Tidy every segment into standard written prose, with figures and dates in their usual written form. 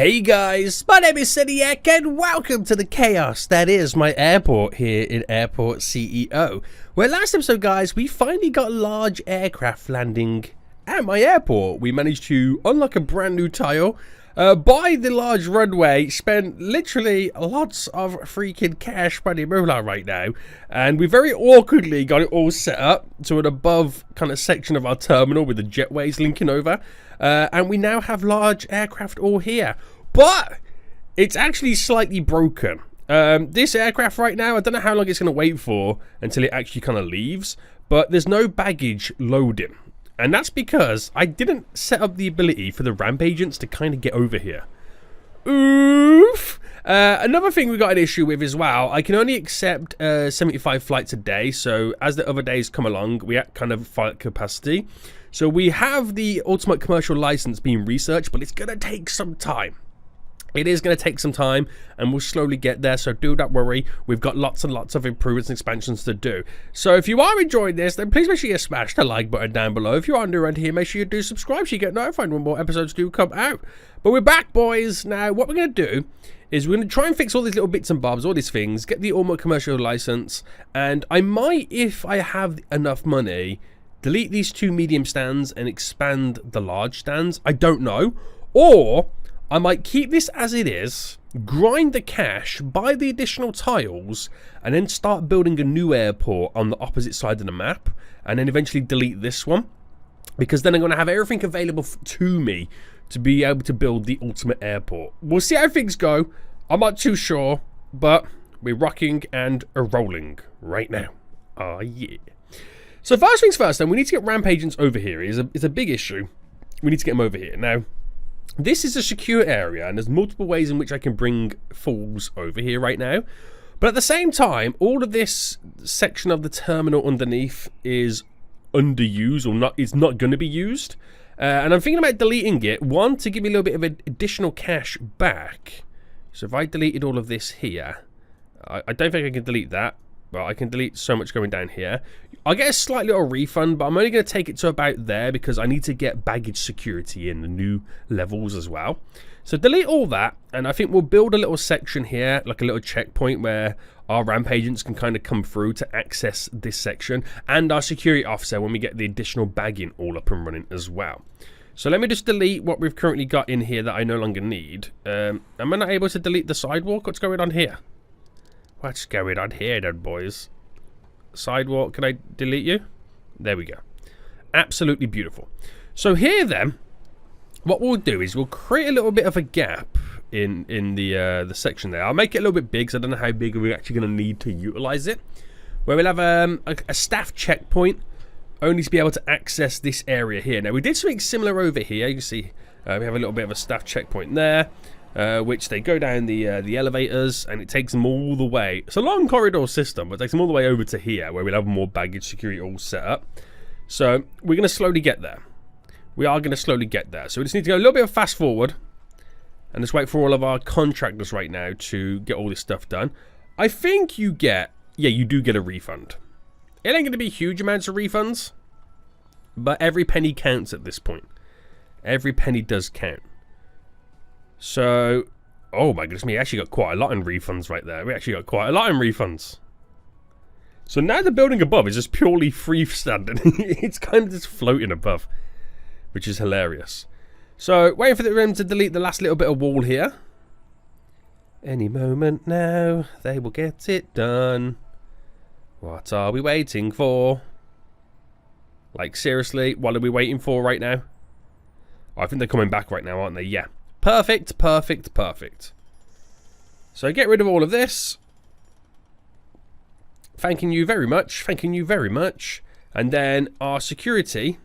Hey guys, my name is Seniac and welcome to the chaos that is my airport here in Airport CEO. Where last episode guys, we finally got large aircraft landing at my airport. We managed to unlock a brand new tile, buy the large runway, spent literally lots of freaking cash money moolah right now, and we very awkwardly got it all set up to an above kind of section of our terminal with the jetways linking over. And we now have large aircraft all here, but it's actually slightly broken. This aircraft right now, I don't know how long it's going to wait for until it actually kind of leaves, but there's no baggage loading. And that's because I didn't set up the ability for the ramp agents to kind of get over here. Oof! Another thing we got an issue with as well, I can only accept 75 flights a day, so as the other days come along, we at kind of flight capacity. So we have the ultimate commercial license being researched, but it's going to take some time. It is going to take some time, and we'll slowly get there, so do not worry. We've got lots and lots of improvements and expansions to do. So if you are enjoying this, then please make sure you smash the like button down below. If you are new around here, make sure you do subscribe so you get notified when more episodes do come out. But we're back, boys. Now, what we're going to do is we're going to try and fix all these little bits and bobs, all these things, get the ultimate commercial license, and I might, if I have enough money, delete these two medium stands and expand the large stands. I don't know. Or I might keep this as it is, grind the cash, buy the additional tiles, and then start building a new airport on the opposite side of the map, and then eventually delete this one. Because then I'm going to have everything available to me to be able to build the ultimate airport. We'll see how things go. I'm not too sure, but we're rocking and rolling right now. Oh yeah. So first things first then, we need to get ramp agents over here. It's a big issue. We need to get them over here. Now, this is a secure area, and there's multiple ways in which I can bring fools over here right now. But at the same time, all of this section of the terminal underneath is underused, or not. It's not going to be used. And I'm thinking about deleting it. One, to give me a little bit of additional cash back. So if I deleted all of this here, I don't think I can delete that. Well, I can delete so much going down here. I'll get a slight little refund, but I'm only going to take it to about there because I need to get baggage security in the new levels as well. So delete all that, and I think we'll build a little section here, like a little checkpoint where our ramp agents can kind of come through to access this section, and our security officer when we get the additional bagging all up and running as well. So let me just delete what we've currently got in here that I no longer need. Am I not able to delete the sidewalk? What's going on here? What's going on here then, boys? Sidewalk, can I delete you? There we go. Absolutely beautiful. So here then, what we'll do is we'll create a little bit of a gap in the section there. I'll make it a little bit big, so I don't know how big we're actually going to need to utilize it. Where we'll have a staff checkpoint, only to be able to access this area here. Now we did something similar over here. You can see we have a little bit of a staff checkpoint there. Which they go down the elevators, and it takes them all the way. It's a long corridor system, but it takes them all the way over to here, where we'll have more baggage security all set up. So we're going to slowly get there. We are going to slowly get there. So we just need to go a little bit of fast forward, and just wait for all of our contractors right now to get all this stuff done. I think you get, yeah, you do get a refund. It ain't going to be huge amounts of refunds, but every penny counts at this point. Every penny does count. So, oh my goodness me, actually got quite a lot in refunds right there. We actually got quite a lot in refunds. So now the building above is just purely freestanding. It's kind of just floating above, which is hilarious. So, waiting for them to delete the last little bit of wall here. Any moment now, they will get it done. What are we waiting for? Like, seriously, what are we waiting for right now? Oh, I think they're coming back right now, aren't they? Yeah. Perfect, perfect, perfect. So get rid of all of this. Thanking you very much. Thanking you very much. And then our security.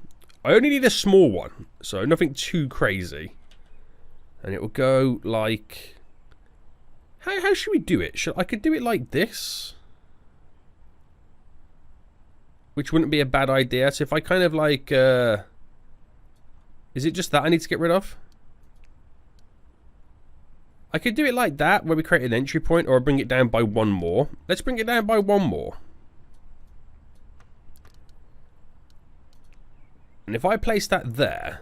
I only need a small one. So nothing too crazy. And it will go like... How should we do it? I could do it like this. Which wouldn't be a bad idea. So if I kind of like... Is it just that I need to get rid of? I could do it like that, where we create an entry point, or bring it down by one more. Let's bring it down by one more. And if I place that there,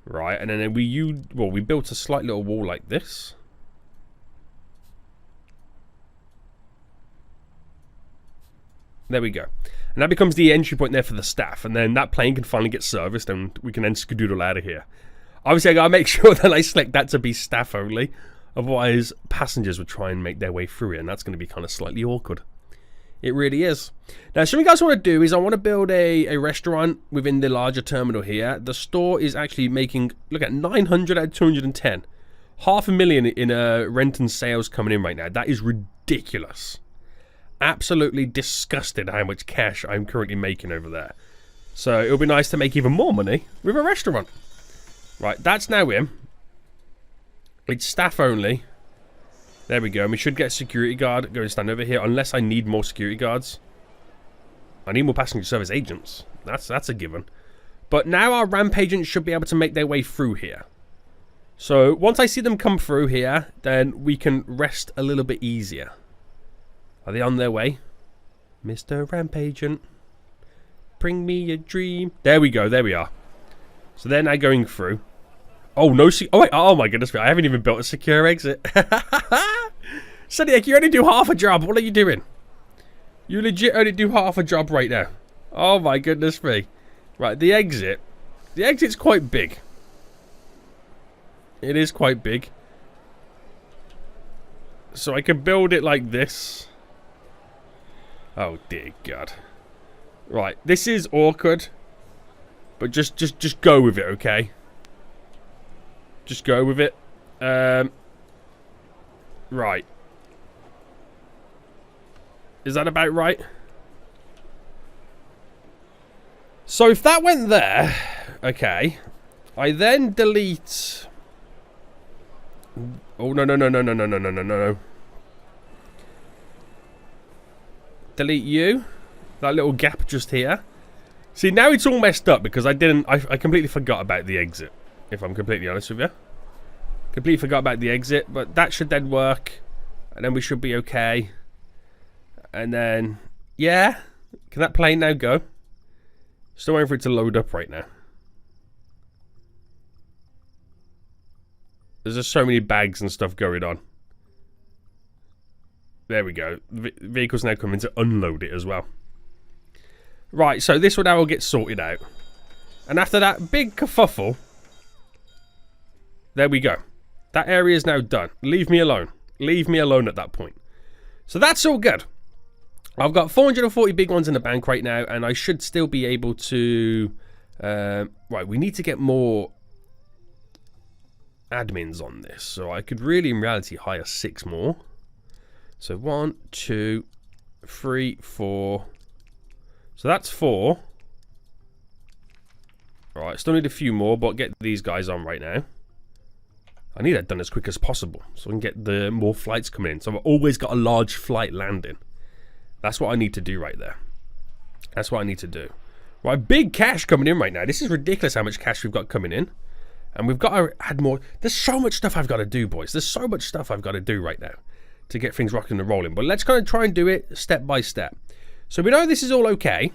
Right, and then we built a slight little wall like this. There we go. And that becomes the entry point there for the staff. And then that plane can finally get serviced and we can then skedoodle out of here. Obviously, I gotta make sure that I select that to be staff only. Otherwise, passengers would try and make their way through it. And that's going to be kind of slightly awkward. It really is. Now, something guys want to do is I want to build a restaurant within the larger terminal here. The store is actually making, look at 900 out of 210. $500,000 in rent and sales coming in right now. That is ridiculous. Absolutely disgusted how much cash I'm currently making over there. So it'll be nice to make even more money with a restaurant. Right, that's now in. It's staff only. There we go. And we should get a security guard. Go and stand over here. Unless I need more security guards. I need more passenger service agents. That's a given. But now our ramp agents should be able to make their way through here. So once I see them come through here, then we can rest a little bit easier. Are they on their way? Mr. Ramp Agent, bring me a dream. There we go. There we are. So they're now going through. Oh, no. Oh, wait. Oh, my goodness. I haven't even built a secure exit. Seniac, you only do half a job. What are you doing? You legit only do half a job right now. Oh, my goodness me. Right, the exit. The exit's quite big. It is quite big. So I can build it like this. Oh dear God. Right, this is awkward. But just go with it, okay? Just go with it. Right. Is that about right? So if that went there, okay. I then delete. Oh no. Delete you. That little gap just here. See, now it's all messed up because I completely forgot about the exit. If I'm completely honest with you. Completely forgot about the exit. But that should then work. And then we should be okay. And then, yeah. Can that plane now go? Still waiting for it to load up right now. There's just so many bags and stuff going on. There we go. Vehicle's now coming to unload it as well. Right, so this one now will get sorted out. And after that big kerfuffle, there we go. That area is now done. Leave me alone. Leave me alone at that point. So that's all good. I've got 440 big ones in the bank right now, and I should still be able to... right, we need to get more admins on this. So I could really, in reality, hire 6 more. So 1, 2, 3, 4. So that's 4. Alright, still need a few more, but get these guys on right now. I need that done as quick as possible so I can get the more flights coming in. So I've always got a large flight landing. That's what I need to do right there. That's what I need to do. Right, big cash coming in right now. This is ridiculous how much cash we've got coming in. And we've got to add more. There's so much stuff I've got to do, boys. There's so much stuff I've got to do right now to get things rocking and rolling. But let's kind of try and do it step by step. So we know this is all okay.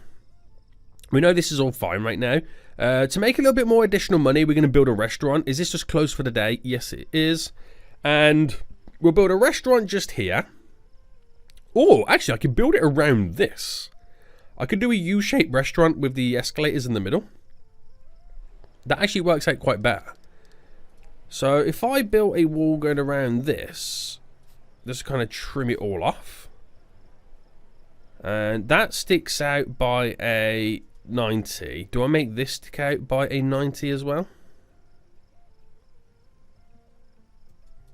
We know this is all fine right now. To make a little bit more additional money, we're going to build a restaurant. Is this just closed for the day? Yes, it is. And we'll build a restaurant just here. Oh, actually, I could build it around this. I could do a U-shaped restaurant with the escalators in the middle. That actually works out quite better. So if I built a wall going around this, just kind of trim it all off. And that sticks out by a 90. Do I make this stick out by a 90 as well?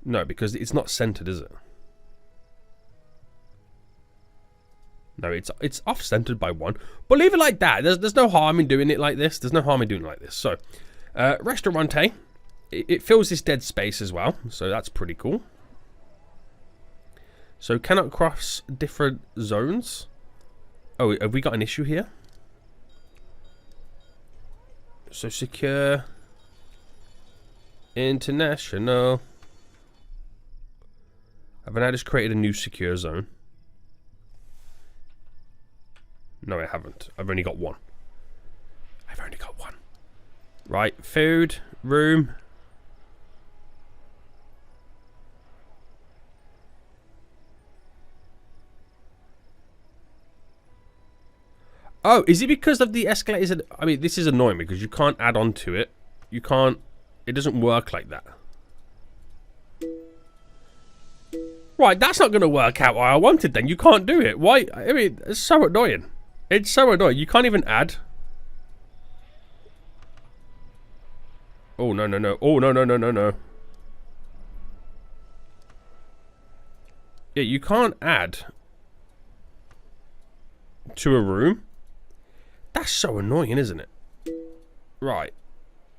No, because it's not centered, is it? No, it's off-centered by 1. But leave it like that. There's no harm in doing it like this. There's no harm in doing it like this. So, restaurante. It fills this dead space as well. So that's pretty cool. So cannot cross different zones. Oh, have we got an issue here? So secure. International. Have I now just created a new secure zone? No, I haven't. I've only got 1. I've only got 1. Right, food, room. Oh, is it because of the escalators? I mean, this is annoying because you can't add on to it. You can't... It doesn't work like that. Right, that's not going to work out what I wanted then. You can't do it. Why? I mean, it's so annoying. It's so annoying. You can't even add. Oh, no, no, no. Oh, no, no, no, no, no. Yeah, you can't add to a room. That's so annoying, isn't it? Right.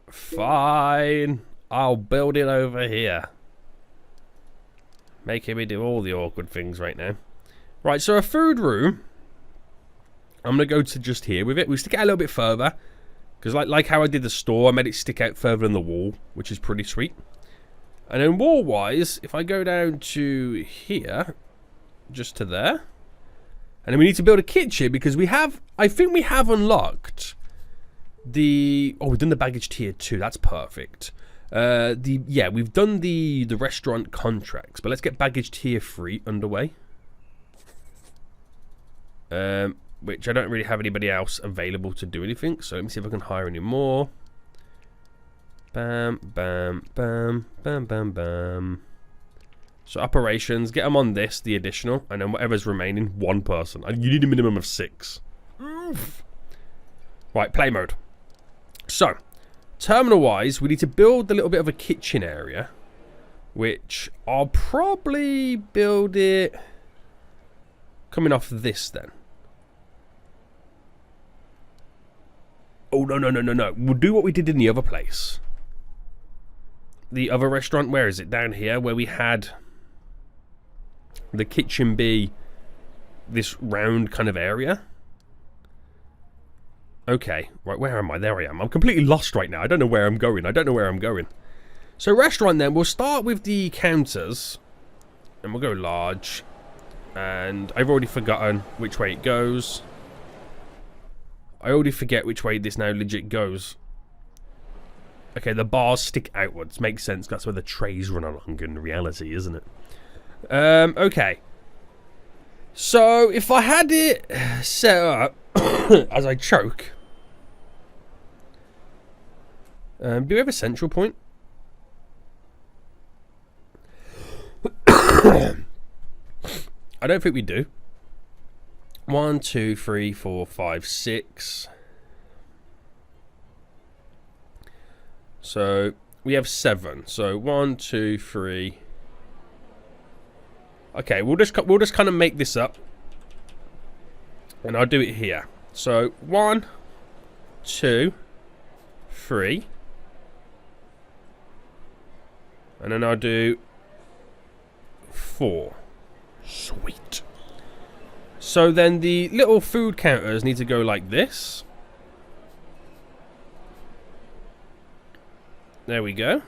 Fine. I'll build it over here. Making me do all the awkward things right now. Right, so a food room. I'm going to go to just here with it. We stick it out a little bit further. Because like how I did the store, I made it stick out further in the wall. Which is pretty sweet. And then wall-wise, if I go down to here. Just to there. And then we need to build a kitchen because we have... I think we have unlocked the... Oh, we've done the baggage tier 2. That's perfect. Yeah, we've done the restaurant contracts, but let's get baggage tier 3 underway. Which I don't really have anybody else available to do anything, so let me see if I can hire any more. Bam, bam, bam, bam, bam, bam. So operations, get them on this, the additional, and then whatever's remaining, one person. You need a minimum of 6. Oof. Right, play mode. So, terminal-wise, we need to build a little bit of a kitchen area, which I'll probably build it coming off this then. Oh, no, no, no, no, no. We'll do what we did in the other place. The other restaurant, where is it? Down here, where we had the kitchen be this round kind of area. Okay, right, where am I? There I am. I'm completely lost right now. I don't know where I'm going. I don't know where I'm going. So restaurant then, we'll start with the counters. And we'll go large. And I've already forgotten which way it goes. I already forget which way this now legit goes. Okay, the bars stick outwards. Makes sense. That's where the trays run along in reality, isn't it? Okay. So, if I had it set up as I choke... do we have a central point? I don't think we do. 1, 2, 3, 4, 5, 6. So we have 7. So 1, 2, 3. Okay, we'll just kind of make this up, and I'll do it here. So 1, 2, 3, and then I'll do 4. Sweet. So then the little food counters need to go like this. There we go.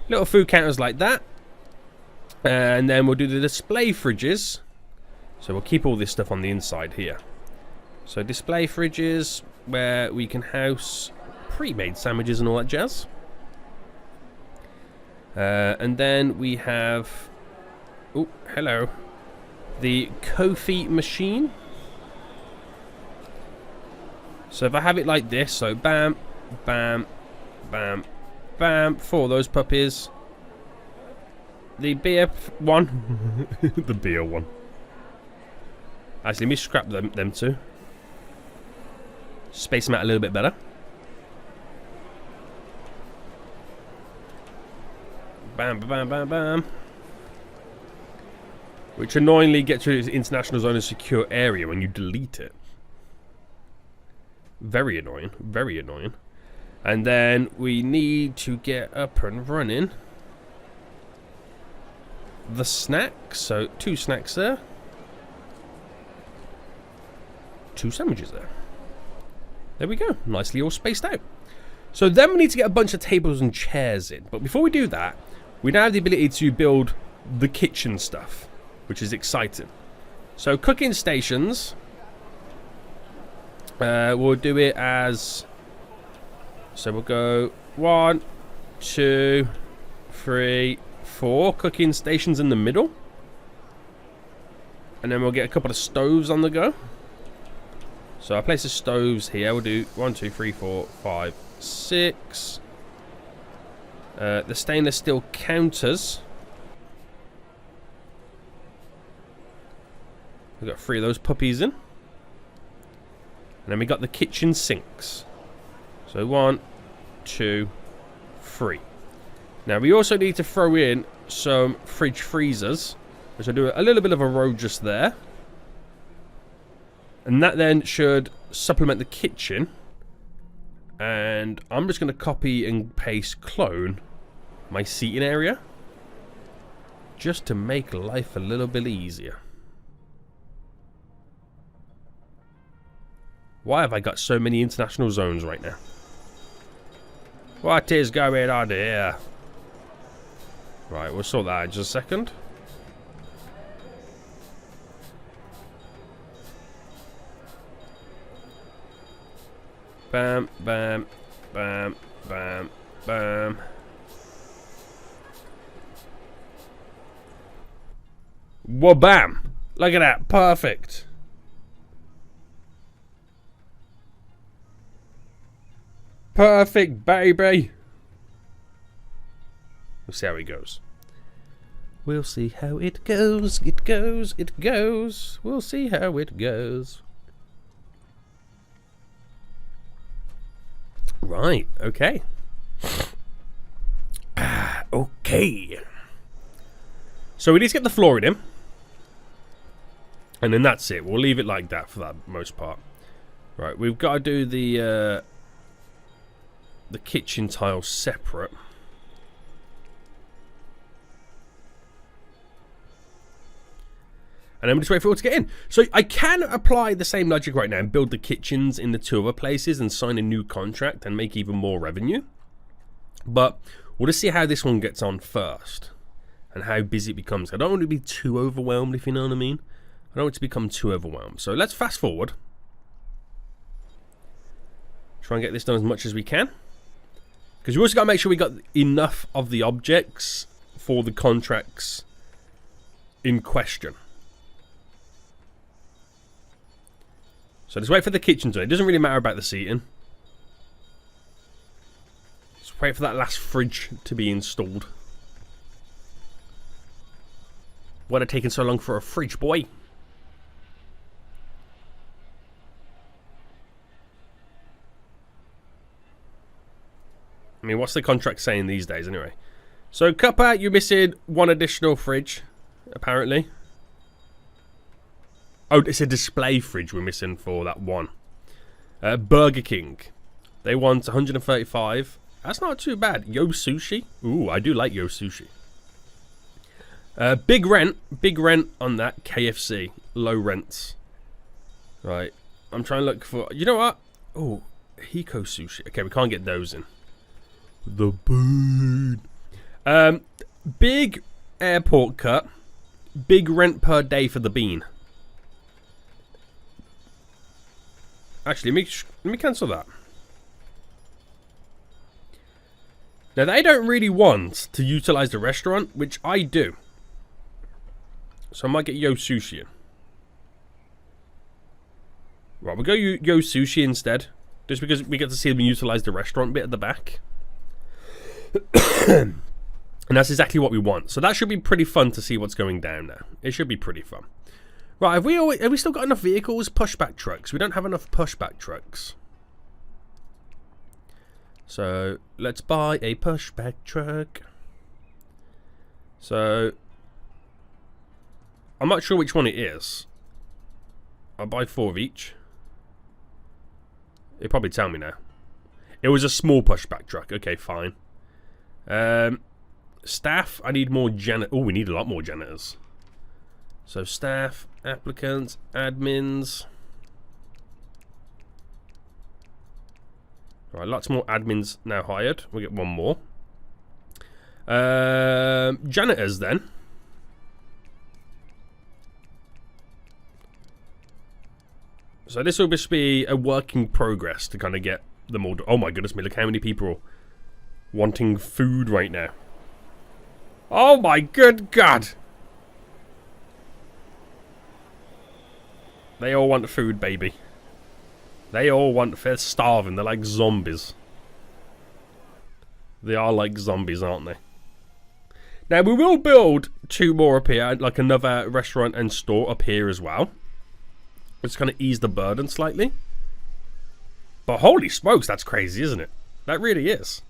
Little food counters like that. And then we'll do the display fridges. So we'll keep all this stuff on the inside here. So display fridges where we can house pre-made sandwiches and all that jazz. And then we have... Oh, hello. The coffee machine. So if I have it like this, so bam, bam, bam, bam, 4 of those puppies. The beer one. The beer one. Actually, let me scrap them two. Space them out a little bit better. Bam, bam, bam, bam. Which annoyingly gets rid of the international zone of secure area when you delete it. Very annoying. Very annoying. And then we need to get up and running the snacks. So 2 snacks there. 2 sandwiches there. There we go. Nicely all spaced out. So then we need to get a bunch of tables and chairs in. But before we do that, we now have the ability to build the kitchen stuff, which is exciting. So cooking stations. We'll do it as... So we'll go 1, 2, 3, 4 cooking stations in the middle. And then we'll get a couple of stoves on the go. So I'll place the stoves here. We'll do 1, 2, 3, 4, 5, 6. The stainless steel counters. We've got 3 of those puppies in. And then we got the kitchen sinks. So 1, 2, 3. Now we also need to throw in some fridge freezers, which I'll do a little bit of a row just there. And that then should supplement the kitchen. And I'm just going to copy and paste clone my seating area, just to make life a little bit easier. Why have I got so many international zones right now? What is going on here? Right, we'll sort that out in just a second. Bam, bam, bam, bam, bam. Whoa, bam! Look at that, perfect. Perfect, baby. We'll see how it goes. We'll see how it goes. It goes, it goes. We'll see how it goes. Right, okay. Okay. So we need to get the flooring in. And then that's it. We'll leave it like that for that most part. Right, we've got to do the kitchen tile separate. And then we just wait for it all to get in. So I can apply the same logic right now and build the kitchens in the 2 other places and sign a new contract and make even more revenue. But we'll just see how this one gets on first and how busy it becomes. I don't want to be too overwhelmed, if you know what I mean. I don't want it to become too overwhelmed. So let's fast forward. Try and get this done as much as we can. Because we also got to make sure we got enough of the objects for the contracts in question. So just wait for the kitchen to. It doesn't really matter about the seating. Just wait for that last fridge to be installed. What had taken so long for a fridge, boy? I mean, what's the contract saying these days, anyway? So, Cuppa, you're missing 1 additional fridge, apparently. Oh, it's a display fridge we're missing for that one. Burger King. They want 135. That's not too bad. Yo Sushi. Ooh, I do like Yo Sushi. Big rent. Big rent on that. KFC. Low rents. Right. I'm trying to look for... You know what? Oh, Hiko Sushi. Okay, we can't get those in. The bird. Big airport cut. Big rent per day for the bean. Actually, let me cancel that. Now, they don't really want to utilize the restaurant, which I do. So I might get Yo Sushi in. Right, we'll go Yo Sushi instead. Just because we get to see them utilize the restaurant bit at the back. And that's exactly what we want. So that should be pretty fun to see what's going down now. It should be pretty fun. Right, have we still got enough vehicles? Pushback trucks. We don't have enough pushback trucks. So, let's buy a pushback truck. So, I'm not sure which one it is. I'll buy 4 of each. It'll probably tell me now. It was a small pushback truck. Okay, fine. Staff, I need more janitors. Oh, we need a lot more janitors. So staff, applicants, admins. Right, lots more admins now hired. We'll get 1 more. Janitors then. So this will just be a work in progress to kind of get them all. Oh my goodness me, look how many people are wanting food right now. Oh my good God. They all want food, baby. They all want... They're starving. They're like zombies. They are like zombies, aren't they? Now, we will build 2 more up here. Like another restaurant and store up here as well. It's going to ease the burden slightly. But holy smokes, that's crazy, isn't it? That really is.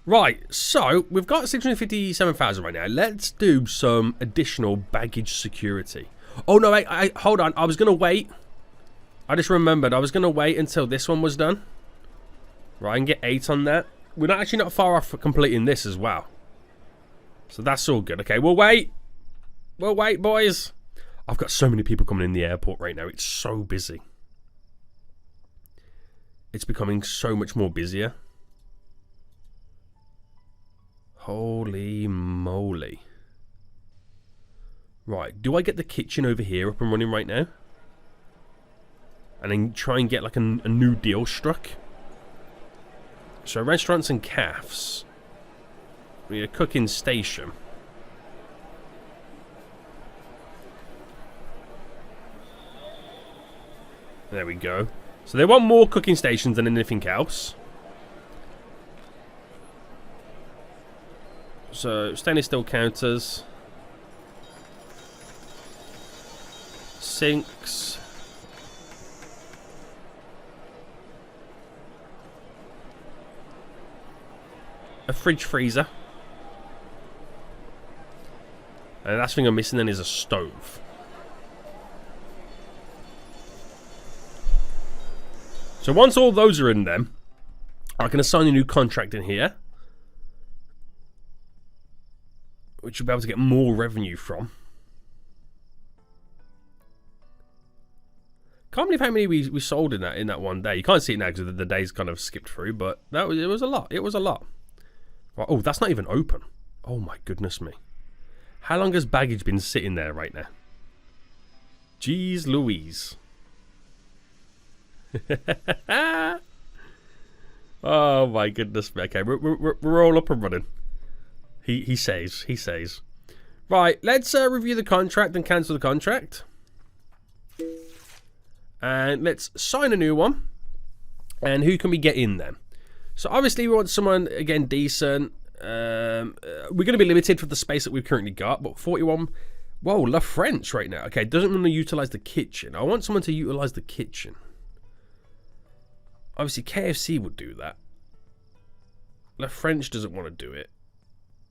Right, so we've got 657,000 right now. Let's do some additional baggage security. Oh, no, wait, hold on. I was going to wait. I just remembered. I was going to wait until this one was done. Right, and get 8 on that. We're actually not far off for completing this as well. So that's all good. Okay, we'll wait. We'll wait, boys. I've got so many people coming in the airport right now. It's so busy. It's becoming so much more busier. Holy moly. Right, do I get the kitchen over here up and running right now? And then try and get like a new deal struck? So restaurants and cafes. We need a cooking station. There we go. So they want more cooking stations than anything else. So stainless steel counters. Sinks. A fridge freezer. And the last thing I'm missing then is a stove. So once all those are in them, I can assign a new contract in here, which you'll be able to get more revenue from. Can't believe how many we sold in that one day. You can't see it now because the day's kind of skipped through, but it was a lot. It was a lot. Right, oh, that's not even open. Oh my goodness me. How long has baggage been sitting there right now? Jeez Louise. Oh my goodness me. Okay, we're all up and running. He says. Right, let's review the contract and cancel the contract. And let's sign a new one. And who can we get in then? So obviously we want someone, again, decent. We're going to be limited for the space that we've currently got. But 41... Whoa, La French right now. Okay, doesn't want to utilize the kitchen. I want someone to utilize the kitchen. Obviously, KFC would do that. La French doesn't want to do it.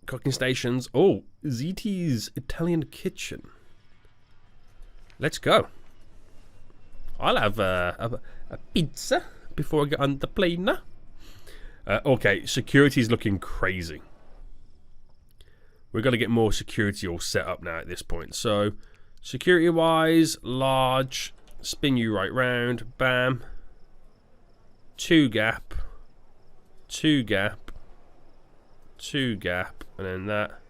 Cooking stations. Oh, ZT's Italian kitchen. Let's go. I'll have a pizza before I get on the plane. Okay, security's looking crazy. We've got to get more security all set up now at this point. So, security-wise, large, spin you right round, bam. 2 gap, 2 gap, 2 gap, and then that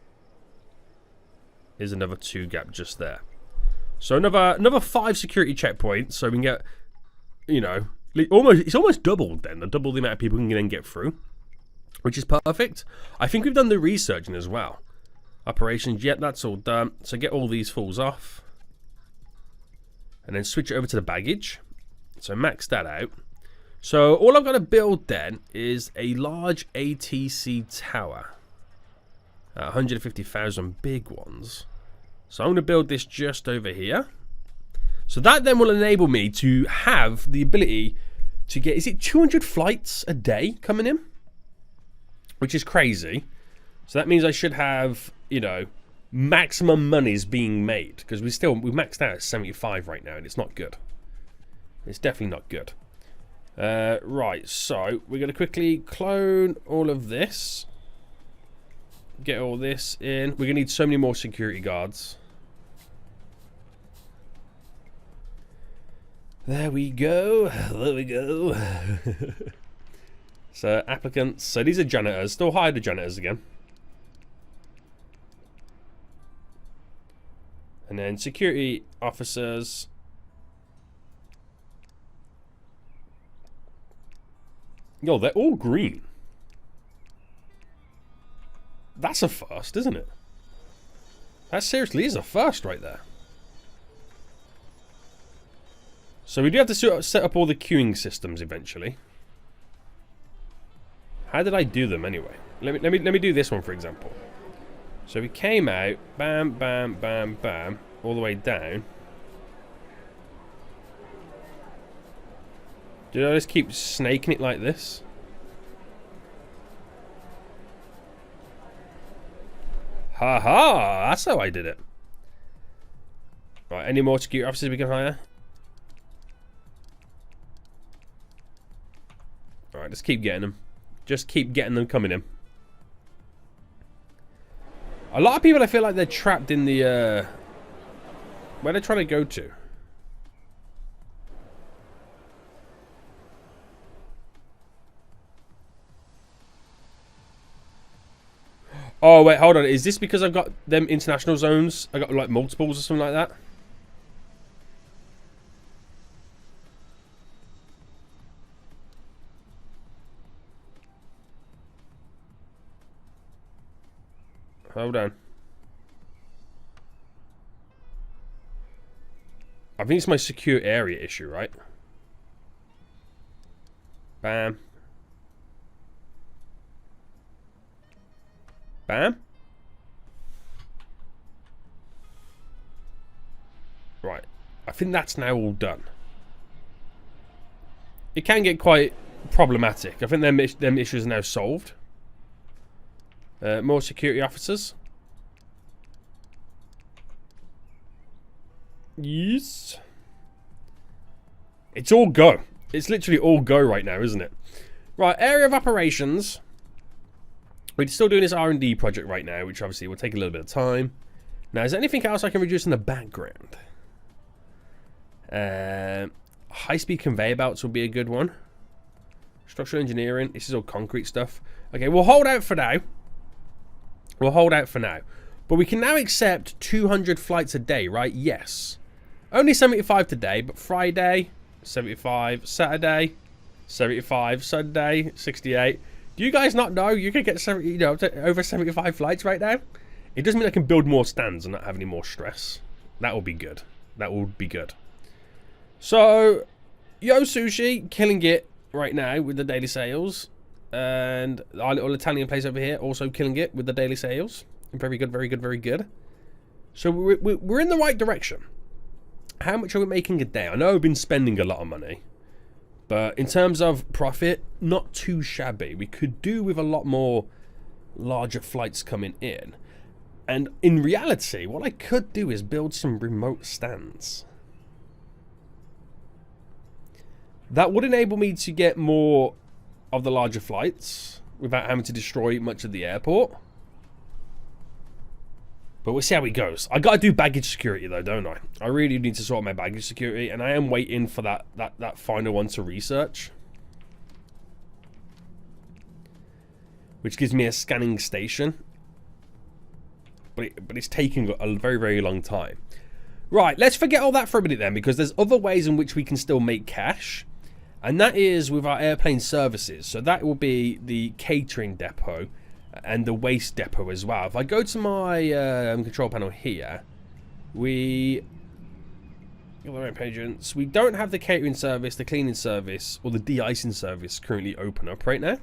is another 2 gap just there. So another 5 security checkpoints, so we can get, you know, it's almost doubled then, double the amount of people we can then get through, which is perfect. I think we've done the researching as well. Operations, yep, that's all done. So get all these falls off, and then switch it over to the baggage. So max that out. So all I've got to build then is a large ATC tower. 150,000 big ones. So I'm going to build this just over here. So that then will enable me to have the ability to get, is it 200 flights a day coming in? Which is crazy. So that means I should have, you know, maximum monies being made. Because we've maxed out at 75 right now and it's not good. It's definitely not good. Right, so we're going to quickly clone all of this. Get all this in. We're going to need so many more security guards. There we go. There we go. So, applicants. So, these are janitors. Still hire the janitors again. And then security officers. Yo, they're all green. That's a first, isn't it? That seriously is a first right there. So we do have to set up all the queuing systems eventually. How did I do them anyway? Let me do this one for example. So we came out, bam, bam, bam, bam, all the way down. Did I just keep snaking it like this? Ha ha! That's how I did it. Right, any more security officers we can hire? Alright, just keep getting them. Just keep getting them coming in. A lot of people, I feel like they're trapped in the, where they're trying to go to. Oh, wait, hold on. Is this because I've got them international zones? I got, like, multiples or something like that? Hold on. I think it's my secure area issue, right? Bam. Bam. Right. I think that's now all done. It can get quite problematic. I think them issues are now solved. More security officers. Yes. It's all go. It's literally all go right now, isn't it? Right, area of operations. We're still doing this R&D project right now, which obviously will take a little bit of time. Now, is there anything else I can reduce in the background? High-speed conveyor belts will be a good one. Structural engineering. This is all concrete stuff. Okay, we'll hold out for now. We'll hold out for now. But we can now accept 200 flights a day, right? Yes. Only 75 today, but Friday, 75. Saturday, 75. Sunday, 68. Do you guys not know you can get 70, you know, over 75 flights right now? It doesn't mean I can build more stands and not have any more stress. That will be good. That will be good. So, Yo Sushi, killing it right now with the daily sales. And our little Italian place over here, also killing it with the daily sales. Very good, very good, very good. So we're in the right direction. How much are we making a day? I know I've been spending a lot of money. But in terms of profit, not too shabby. We could do with a lot more larger flights coming in. And in reality, what I could do is build some remote stands. That would enable me to get more of the larger flights without having to destroy much of the airport. But we'll see how it goes. I gotta do baggage security though, don't I? I really need to sort my baggage security, and I am waiting for that final one to research. Which gives me a scanning station. But it's taking a very, very long time. Right, let's forget all that for a minute then, because there's other ways in which we can still make cash. And that is with our airplane services. So that will be the catering depot and the waste depot as well. If I go to my control panel here, we don't have the catering service, the cleaning service, or the de-icing service currently open up right now.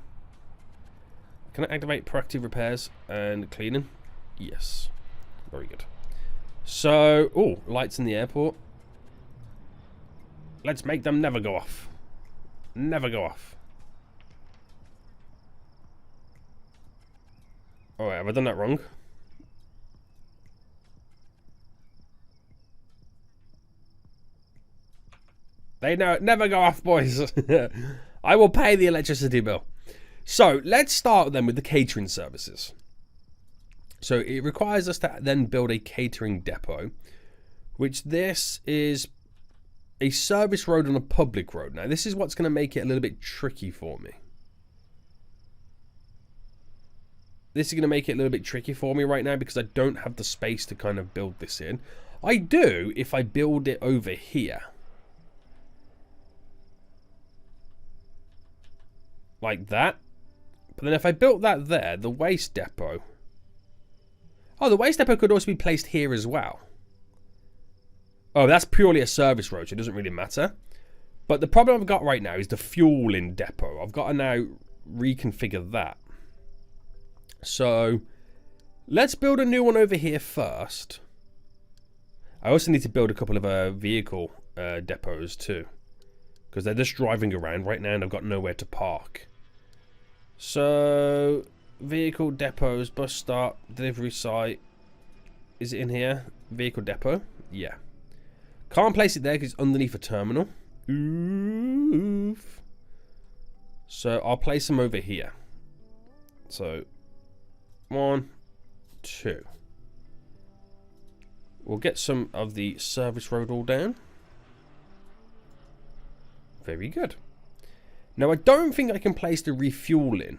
Can I activate proactive repairs and cleaning? Yes. Very good. So, oh, lights in the airport. Let's make them never go off. Never go off. Oh, wait, have I done that wrong? They know it. Never go off, boys. I will pay the electricity bill. So, let's start then with the catering services. So, it requires us to then build a catering depot, which this is a service road on a public road. Now, this is what's going to make it a little bit tricky for me. This is going to make it a little bit tricky for me right now because I don't have the space to kind of build this in. I do if I build it over here. like that. But then if I built that there, the waste depot... Oh, the waste depot could also be placed here as well. Oh, that's purely a service road, so it doesn't really matter. But the problem I've got right now is the fueling depot. I've got to now reconfigure that. So, let's build a new one over here first. I also need to build a couple of vehicle depots too. Because they're just driving around right now and I've got nowhere to park. So, vehicle depots, bus stop, delivery site. Is it in here? Vehicle depot? Yeah. Can't place it there because it's underneath a terminal. Oof. So, I'll place them over here. So, 1, 2. We'll get some of the service road all down. Very good. Now, I don't think I can place the refueling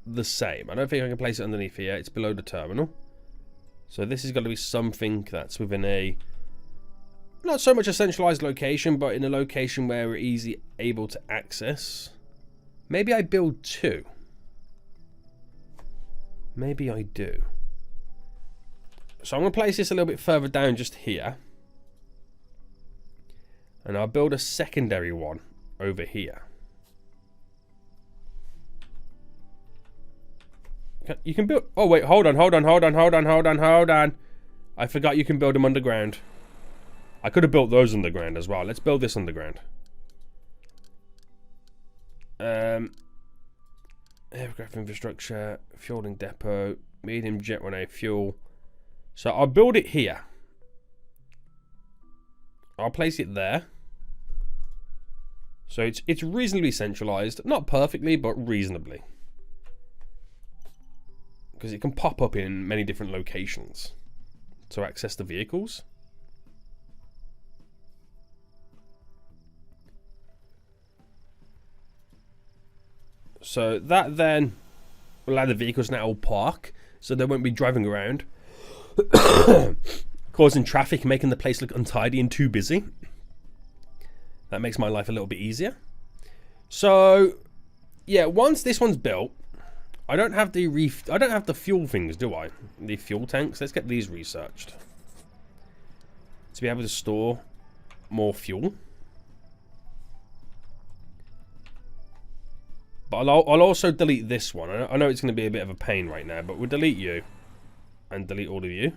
the same. I don't think I can place it underneath here. It's below the terminal. So this is going to be something that's within a, not so much a centralized location, but in a location where we're easily able to access. Maybe I build 2. Maybe I do. So I'm going to place this a little bit further down just here. And I'll build a secondary one over here. You can build... Oh, wait. Hold on. I forgot you can build them underground. I could have built those underground as well. Let's build this underground. Aircraft infrastructure, fueling depot, medium jet runway fuel. So I'll build it here. I'll place it there. So it's reasonably centralized. Not perfectly, but reasonably. Because it can pop up in many different locations to access the vehicles. So that then will allow the vehicles now all park, so they won't be driving around, causing traffic, making the place look untidy and too busy. That makes my life a little bit easier. So, yeah, once this one's built, I don't have the fuel things, do I? The fuel tanks. Let's get these researched to be able to store more fuel. But I'll also delete this one. I know it's going to be a bit of a pain right now, but we'll delete you and delete all of you.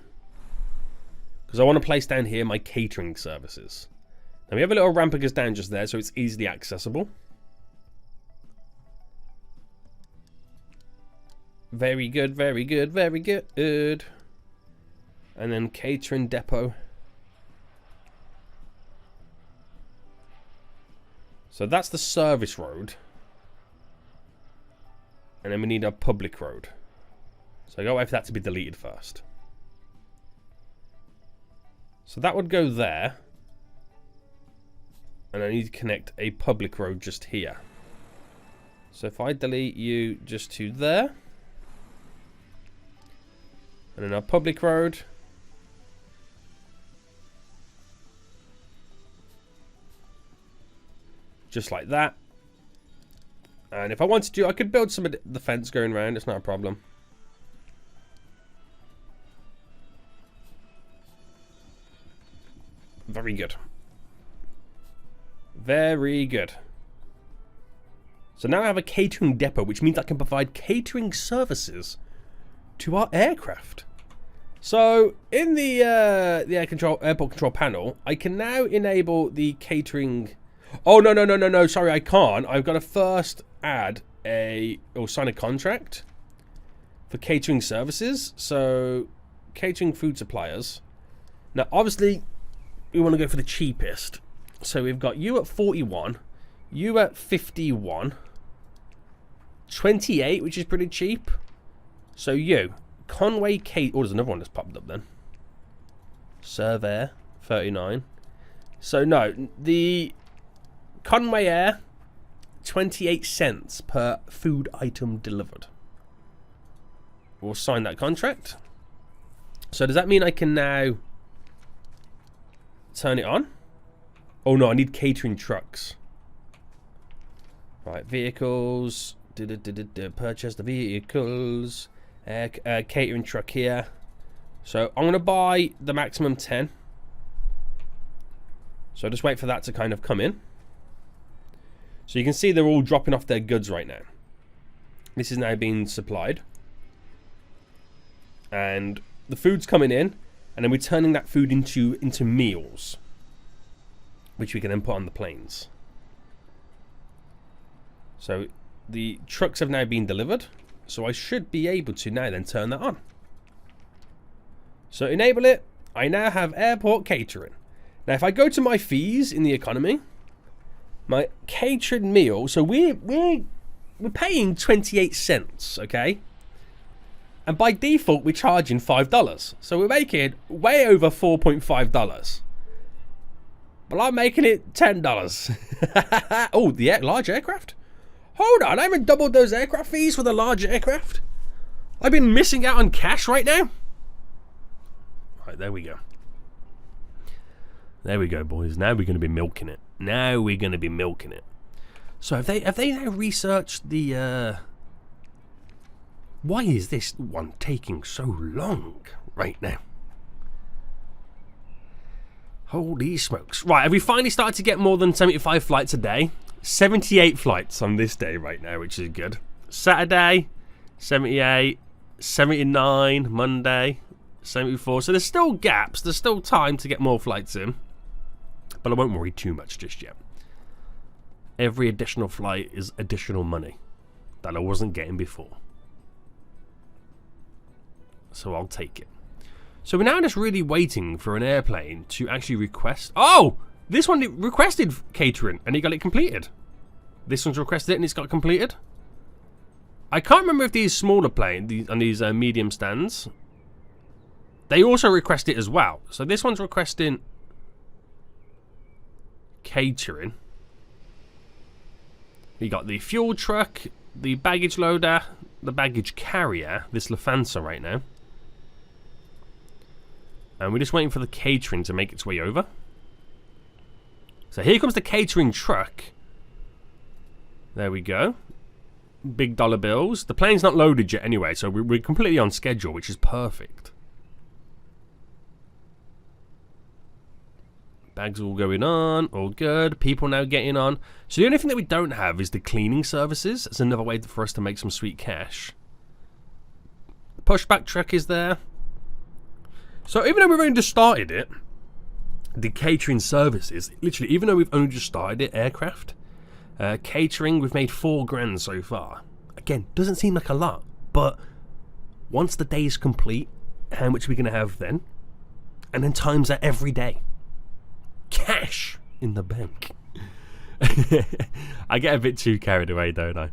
Because I want to place down here my catering services. Now we have a little ramp that goes down just there, so it's easily accessible. Very good, very good, very good. And then catering depot. So that's the service road. And then we need a public road. So I gotta wait for that to be deleted first. So that would go there. And I need to connect a public road just here. So if I delete you just to there. And then our public road. Just like that. And if I wanted to, I could build some of the fence going around. It's not a problem. Very good. Very good. So now I have a catering depot, which means I can provide catering services to our aircraft. So in the airport control panel, I can now enable the catering. Oh no! Sorry, I can't. I've got to first add or sign a contract for catering services. So catering food suppliers. Now, obviously, we want to go for the cheapest. So we've got you at 41, you at 51, 28, which is pretty cheap. So you, Conway Kate. Oh, there's another one that's popped up then. Surveyor, 39. So no, the Conway Air, 28 cents per food item delivered. We'll sign that contract. So does that mean I can now turn it on? Oh no, I need catering trucks. Right, vehicles. Purchase the vehicles. Catering truck here. So I'm going to buy the maximum 10. So just wait for that to kind of come in. So you can see they're all dropping off their goods right now. This is now being supplied. And the food's coming in. And then we're turning that food into meals. Which we can then put on the planes. So the trucks have now been delivered. So I should be able to now then turn that on. So enable it. I now have airport catering. Now if I go to my fees in the economy, my catered meal, so we're paying 28 cents, okay? And by default we're charging $5. So we're making way over $4.5. But I'm making it $10. Oh, the large aircraft? Hold on, I haven't doubled those aircraft fees for the large aircraft. I've been missing out on cash right now. Right, there we go. There we go, boys. Now we're going to be milking it. Now we're going to be milking it. So have they now researched the why is this one taking so long right now? Holy smokes. Right, have we finally started to get more than 75 flights a day? 78 flights on this day right now, which is good. Saturday, 78, 79, Monday, 74. So there's still gaps. There's still time to get more flights in. But I won't worry too much just yet. Every additional flight is additional money that I wasn't getting before. So I'll take it. So we're now just really waiting for an airplane to actually request... Oh! This one requested catering and he got it completed. This one's requested it and it's got completed. I can't remember if these smaller planes and these medium stands, they also request it as well. So this one's requesting catering. We got the fuel truck, the baggage loader, the baggage carrier, this Lufthansa right now. And we're just waiting for the catering to make its way over. So here comes the catering truck. There we go. Big dollar bills. The plane's not loaded yet anyway, so we're completely on schedule, which is perfect. Bags all going on, all good. People now getting on. So the only thing that we don't have is the cleaning services. It's another way for us to make some sweet cash. The pushback truck is there. So even though we've only just started it, the catering services, literally, even though we've only just started it, aircraft, catering, we've made $4,000 so far. Again, doesn't seem like a lot, but once the day is complete, how much are we going to have then? And then times that every day. Cash in the bank. I get a bit too carried away, don't I?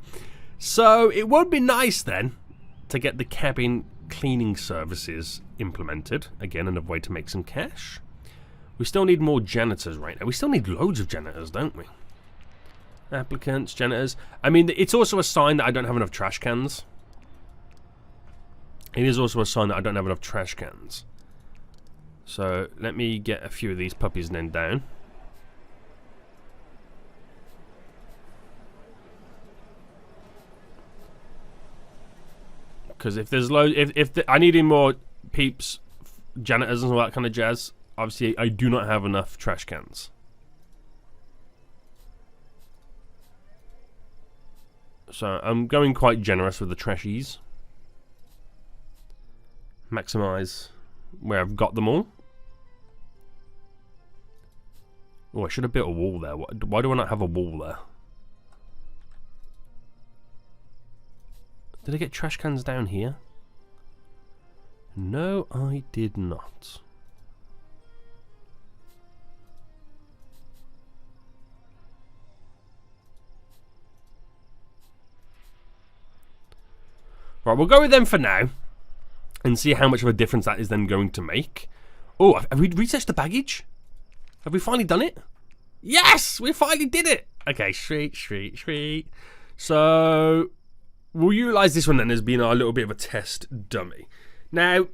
So it would be nice then to get the cabin cleaning services implemented. Again, another way to make some cash. We still need more janitors right now. We still need loads of janitors, don't we? Applicants, janitors. I mean, it's also a sign that I don't have enough trash cans. It is also a sign that I don't have enough trash cans. So let me get a few of these puppies then down. Because if there's loads, I need in more peeps, janitors and all that kind of jazz. Obviously, I do not have enough trash cans. So I'm going quite generous with the trashies. Maximize where I've got them all. Oh, I should have built a wall there. Why do I not have a wall there? Did I get trash cans down here? No, I did not. Right, we'll go with them for now and see how much of a difference that is then going to make. Oh, have we researched the baggage? Have we finally done it? Yes, we finally did it. Okay, sweet. So we'll utilize this one then as being a little bit of a test dummy. Now,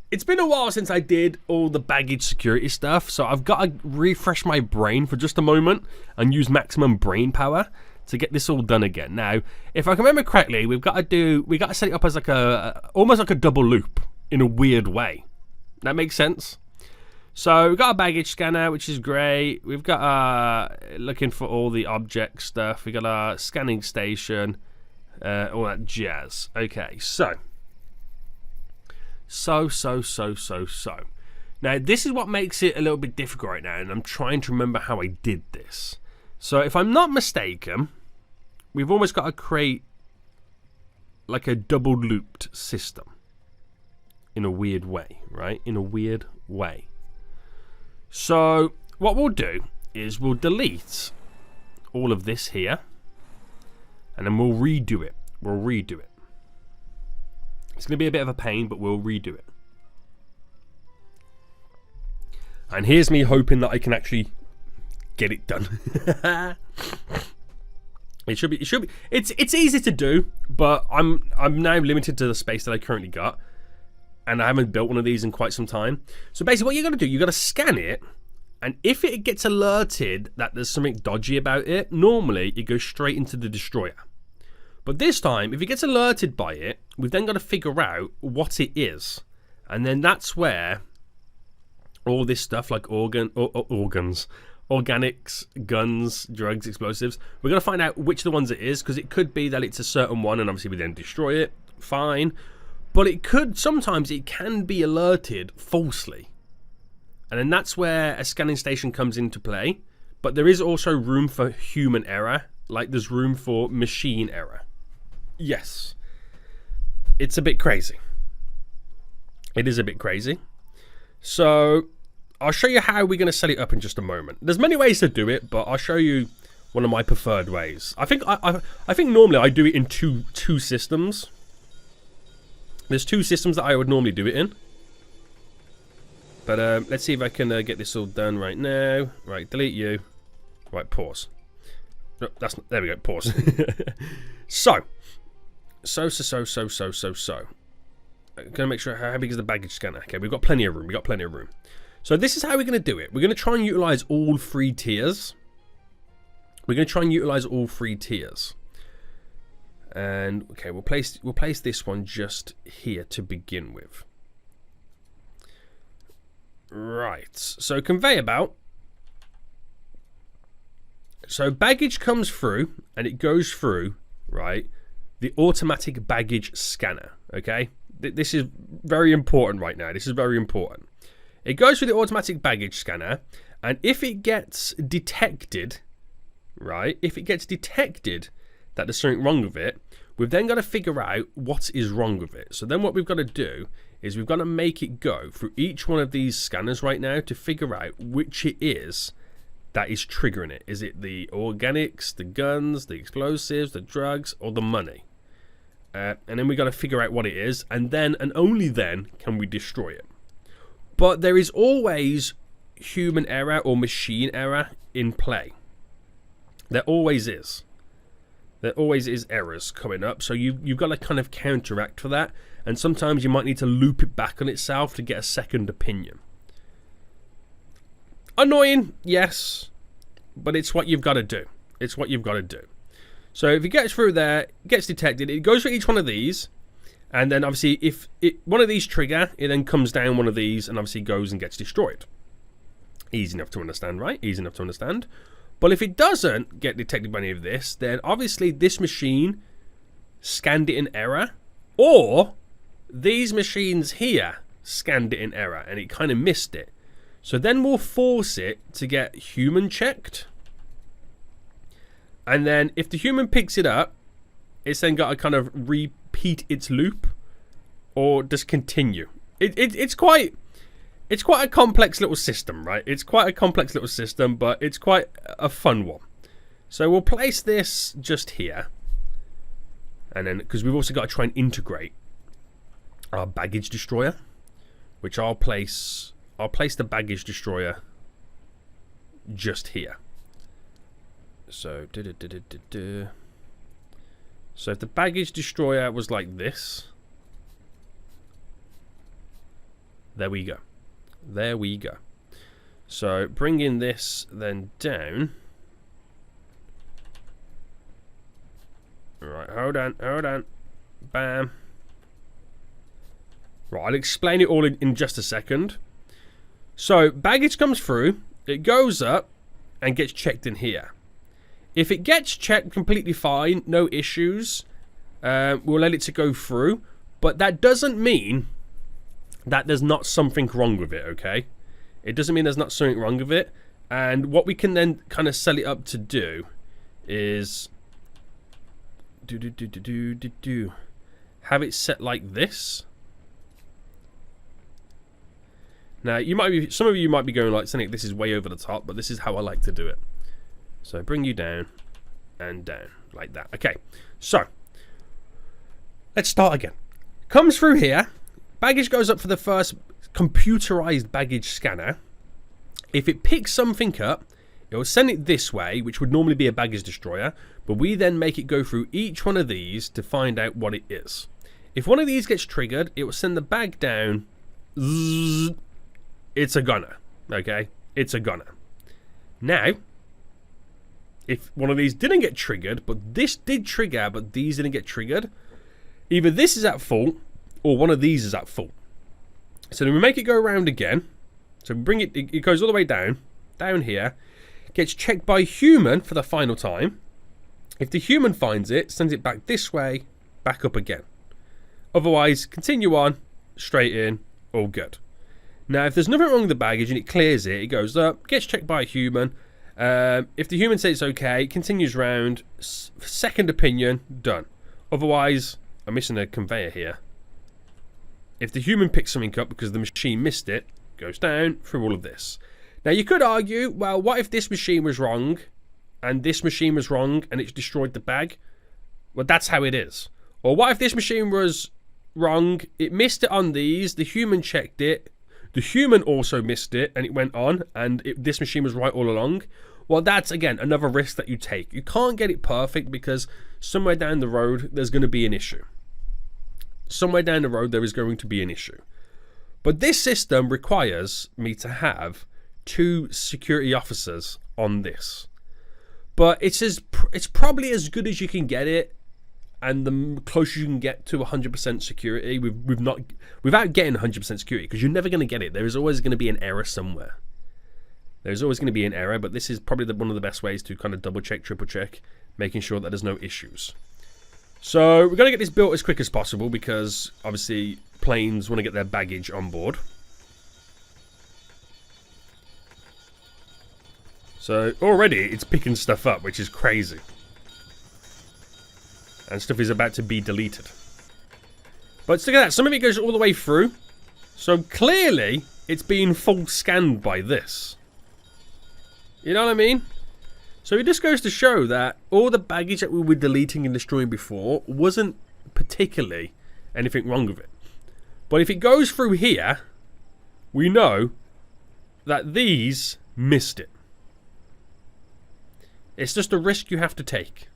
it's been a while since I did all the baggage security stuff, so I've got to refresh my brain for just a moment and use maximum brain power to get this all done again. Now, if I can remember correctly, we got to set it up as like almost like a double loop in a weird way. That makes sense. So we've got a baggage scanner, which is great. We've got looking for all the object stuff. We got our scanning station, all that jazz. Okay, so. Now, this is what makes it a little bit difficult right now, and I'm trying to remember how I did this. So if I'm not mistaken, we've almost got to create like a double looped system in a weird way, right? In a weird way. So what we'll do is we'll delete all of this here, and then we'll redo it. It's going to be a bit of a pain, but we'll redo it. And here's me hoping that I can actually get it done. It should be. It's easy to do, but I'm now limited to the space that I currently got, and I haven't built one of these in quite some time. So basically, what you got to do, you got to scan it, and if it gets alerted that there's something dodgy about it, normally it goes straight into the destroyer. But this time, if it gets alerted by it, we've then got to figure out what it is, and then that's where all this stuff like organs, organics, guns, drugs, explosives, we're going to find out which of the ones it is, because it could be that it's a certain one and obviously we then destroy it, fine. But sometimes it can be alerted falsely. And then that's where a scanning station comes into play. But there is also room for human error, like there's room for machine error. Yes. It's a bit crazy. It is a bit crazy. So I'll show you how we're going to set it up in just a moment. There's many ways to do it, but I'll show you one of my preferred ways. I think normally I do it in two systems. There's two systems that I would normally do it in. But let's see if I can get this all done right now. Right, delete you. Right, pause. No, there we go, pause. So. I'm gonna make sure how big is the baggage scanner. Okay, we've got plenty of room. So this is how we're gonna do it. We're gonna try and utilize all three tiers. And okay, we'll place this one just here to begin with. Right. So conveyor belt. So baggage comes through and it goes through, right, the automatic baggage scanner. Okay. This is very important right now. This is very important. It goes through the automatic baggage scanner, and if it gets detected, right, that there's something wrong with it, we've then got to figure out what is wrong with it. So then what we've got to do is we've got to make it go through each one of these scanners right now to figure out which it is that is triggering it. Is it the organics, the guns, the explosives, the drugs, or the money? And then we got to figure out what it is, and then and only then can we destroy it. But there is always human error or machine error in play. There always is. There always is errors coming up, so you've got to kind of counteract for that, and sometimes you might need to loop it back on itself to get a second opinion. Annoying, yes, but it's what you've got to do. So if it gets through there, gets detected, it goes for each one of these, and then obviously if one of these trigger, it then comes down one of these and obviously goes and gets destroyed. Easy enough to understand, right? Easy enough to understand. But if it doesn't get detected by any of this, then obviously this machine scanned it in error, or these machines here scanned it in error and it kind of missed it. So then we'll force it to get human checked. And then if the human picks it up, it's then got to kind of repeat its loop or just continue. It's quite a complex little system, right? It's quite a complex little system, but it's quite a fun one. So we'll place this just here. And then, because we've also got to try and integrate our baggage destroyer, which I'll place the baggage destroyer just here. So, so if the baggage destroyer was like this, there we go. There we go. So bringing this then down. hold on. Bam. Right, I'll explain it all in just a second. So, baggage comes through, it goes up, and gets checked in here. If it gets checked completely fine, no issues, we'll let it to go through. But that doesn't mean that there's not something wrong with it, okay? It doesn't mean there's not something wrong with it. And what we can then kind of sell it up to do is have it set like this. Now, some of you might be going like, Cynic, this is way over the top, but this is how I like to do it. So bring you down and down like that. Okay, so let's start again. Comes through here. Baggage goes up for the first computerized baggage scanner. If it picks something up, it will send it this way, which would normally be a baggage destroyer, but we then make it go through each one of these to find out what it is. If one of these gets triggered, it will send the bag down. Zzz, it's a gunner, okay? It's a gunner. Now, if one of these didn't get triggered, but this did trigger, but these didn't get triggered, either this is at fault, or one of these is at fault. So then we make it go around again. So we bring it goes all the way down here, gets checked by human for the final time. If the human finds it, sends it back this way, back up again. Otherwise, continue on, straight in, all good. Now, if there's nothing wrong with the baggage and it clears it, it goes up, gets checked by a human. If the human says it's okay, it continues round, second opinion, done. Otherwise, I'm missing a conveyor here. If the human picks something up because the machine missed it, goes down through all of this. Now, you could argue, well, what if this machine was wrong and this machine was wrong and it's destroyed the bag? Well, that's how it is. Or what if this machine was wrong, it missed it on these, the human checked it, the human also missed it and it went on, and this machine was right all along? Well, that's, again, another risk that you take. You can't get it perfect because somewhere down the road, there's going to be an issue. Somewhere down the road, there is going to be an issue. But this system requires me to have 2 security officers on this. But it's probably as good as you can get it, and the closer you can get to 100% security without getting 100% security, because you're never going to get it. There is always going to be an error somewhere. There's always going to be an error, but this is probably one of the best ways to kind of double check, triple check, making sure that there's no issues. So we're going to get this built as quick as possible because obviously planes want to get their baggage on board. So already it's picking stuff up, which is crazy. And stuff is about to be deleted. But look at that, some of it goes all the way through. So clearly it's being full scanned by this. You know what I mean? So it just goes to show that all the baggage that we were deleting and destroying before wasn't particularly anything wrong with it. But if it goes through here, we know that these missed it. It's just a risk you have to take.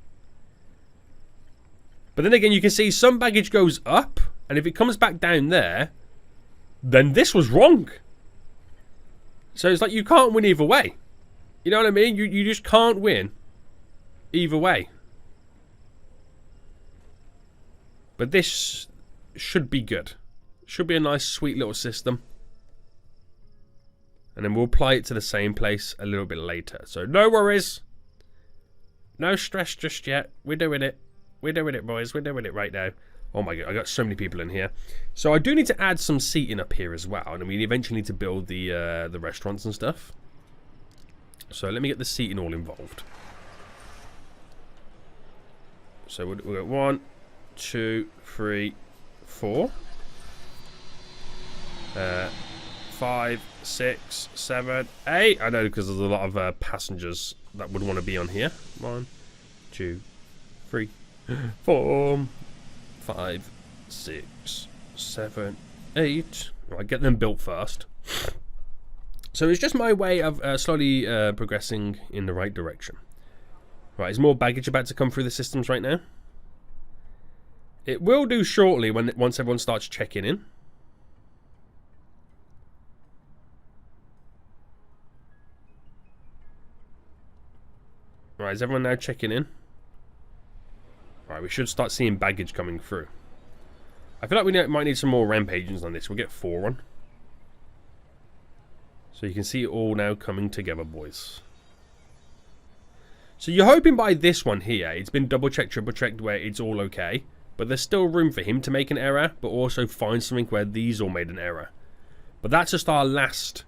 But then again, you can see some baggage goes up, and if it comes back down there, then this was wrong. So it's like you can't win either way. You know what I mean? You just can't win either way. But this should be good. Should be a nice, sweet little system. And then we'll apply it to the same place a little bit later. So no worries. No stress just yet. We're doing it. We're doing it, boys. We're doing it right now. Oh my god, I got so many people in here. So I do need to add some seating up here as well. And we eventually need to build the restaurants and stuff. So let me get the seating all involved. So we'll go 1, 2, 3, 4. 5, 6, 7, 8. I know because there's a lot of passengers that would want to be on here. 1, 2, 3, 4, 5, 6, 7, 8. Right, get them built first. So it's just my way of slowly progressing in the right direction. Right, is more baggage about to come through the systems right now? It will do shortly once everyone starts checking in. Right, is everyone now checking in? Alright, we should start seeing baggage coming through. I feel like we might need some more ramp agents on this. We'll get 4 on. So you can see it all now coming together, boys. So you're hoping by this one here, it's been double checked, triple checked where it's all okay. But there's still room for him to make an error, but also find something where these all made an error. But that's just our last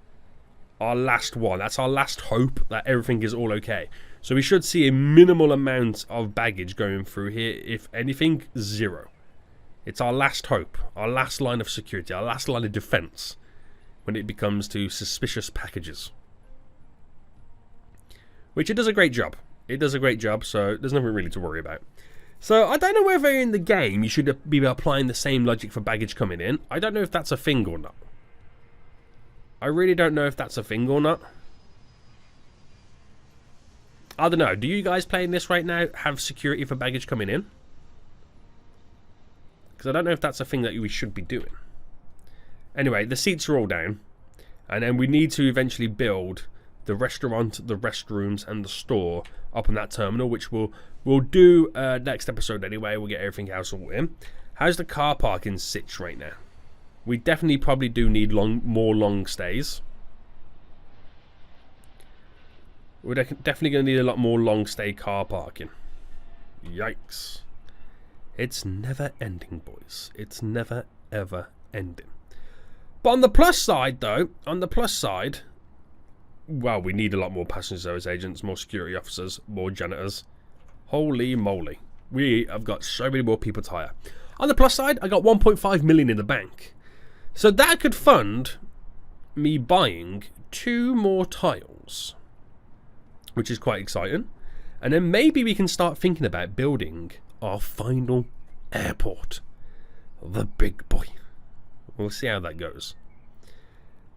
one. That's our last hope that everything is all okay. So we should see a minimal amount of baggage going through here. If anything, 0. It's our last hope, our last line of security, our last line of defense when it becomes to suspicious packages. Which it does a great job. It does a great job, so there's nothing really to worry about. So I don't know whether in the game you should be applying the same logic for baggage coming in. I don't know if that's a thing or not. I really don't know if that's a thing or not. I don't know. Do you guys playing this right now have security for baggage coming in? Because I don't know if that's a thing that we should be doing. Anyway, the seats are all down. And then we need to eventually build the restaurant, the restrooms, and the store up on that terminal, which we'll do next episode anyway. We'll get everything else all in. How's the car parking sitch right now? We definitely probably do need more long stays. We're definitely going to need a lot more long stay car parking. Yikes. It's never ending, boys. It's never, ever ending. But on the plus side, though, well, we need a lot more passenger service agents, more security officers, more janitors. Holy moly. We have got so many more people to hire. On the plus side, I got 1.5 million in the bank. So that could fund me buying 2 more tiles, which is quite exciting. And then maybe we can start thinking about building our final airport. The big boy. We'll see how that goes.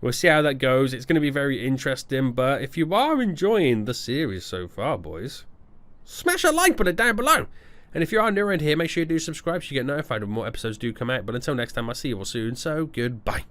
We'll see how that goes. It's going to be very interesting. But if you are enjoying the series so far, boys, smash a like button down below. And if you are new around here, make sure you do subscribe so you get notified when more episodes do come out. But until next time, I'll see you all soon. So, goodbye.